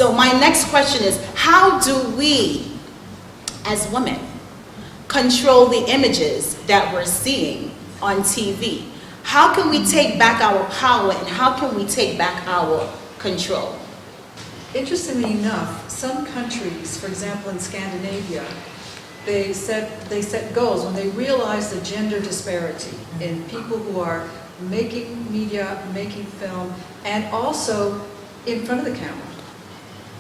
So my next question is, how do we, as women, control the images that we're seeing on TV? How can we take back our power, and how can we take back our control? Interestingly enough, some countries, for example in Scandinavia, they set goals when they realize the gender disparity in people who are making media, making film, and also in front of the camera.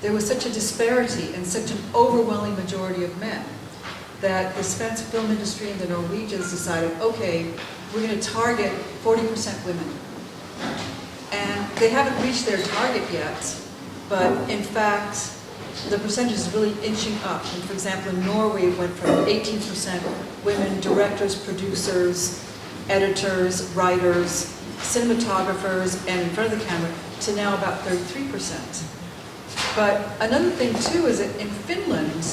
There was such a disparity and such an overwhelming majority of men that the Svensk film industry and the Norwegians decided, okay, we're going to target 40% women. And they haven't reached their target yet, but in fact, the percentage is really inching up. And for example, in Norway, it went from 18% women directors, producers, editors, writers, cinematographers, and in front of the camera, to now about 33%. But another thing too is that in Finland,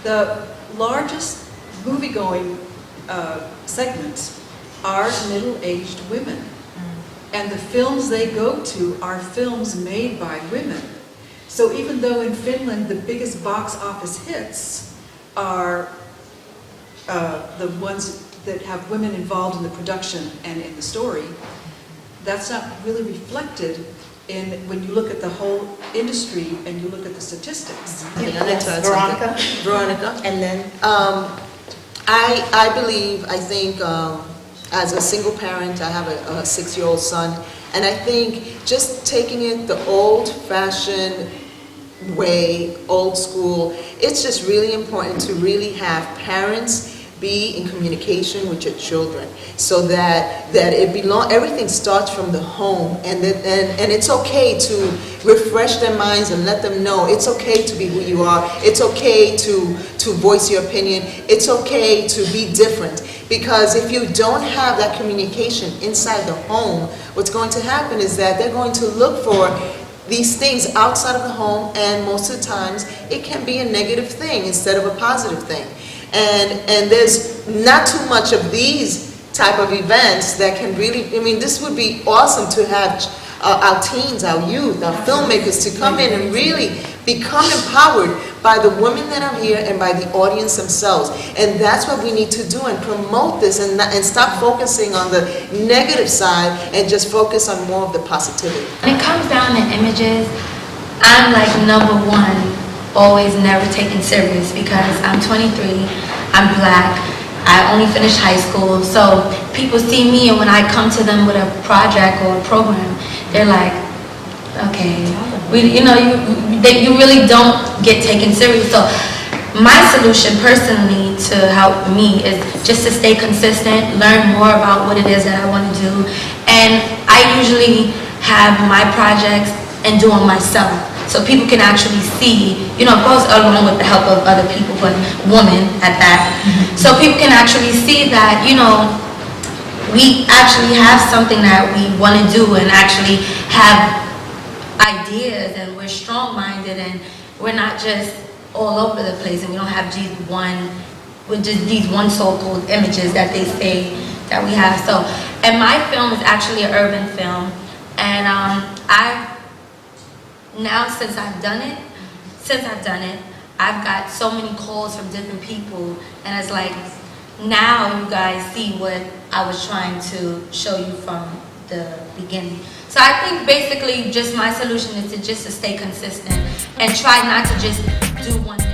the largest movie-going segments are middle-aged women. And the films they go to are films made by women. So even though in Finland the biggest box office hits are the ones that have women involved in the production and in the story, that's not really reflected in when you look at the whole industry and you look at the statistics. Yes, Veronica. And then I think as a single parent, I have a 6-year-old son, and I think just taking it the old-fashioned way, old school, it's just really important to really have parents be in communication with your children, so that everything starts from the home, and it's okay to refresh their minds and let them know it's okay to be who you are. It's okay to voice your opinion. It's okay to be different, because if you don't have that communication inside the home, what's going to happen is that they're going to look for these things outside of the home, and most of the times it can be a negative thing instead of a positive thing. And there's not too much of these type of events that can really, I mean, this would be awesome to have our teens, our youth, our filmmakers to come in and really become empowered by the women that are here and by the audience themselves. And that's what we need to do, and promote this, and stop focusing on the negative side and just focus on more of the positivity. When it comes down to images, I'm like number one, always never taken serious, because I'm 23, I'm black, I only finished high school, so people see me, and when I come to them with a project or a program, they're like, okay, you really don't get taken serious. So my solution personally to help me is just to stay consistent, learn more about what it is that I want to do, and I usually have my projects and do them myself, so people can actually see, of course along with the help of other people, but women at that, so people can actually see that, we actually have something that we want to do, and actually have ideas, and we're strong-minded, and we're not just all over the place, and we don't have these one so-called images that they say that we have. So, and my film is actually an urban film, and since I've done it, I've got so many calls from different people, and it's like, now you guys see what I was trying to show you from the beginning. So I think basically just my solution is to stay consistent and try not to just do one thing.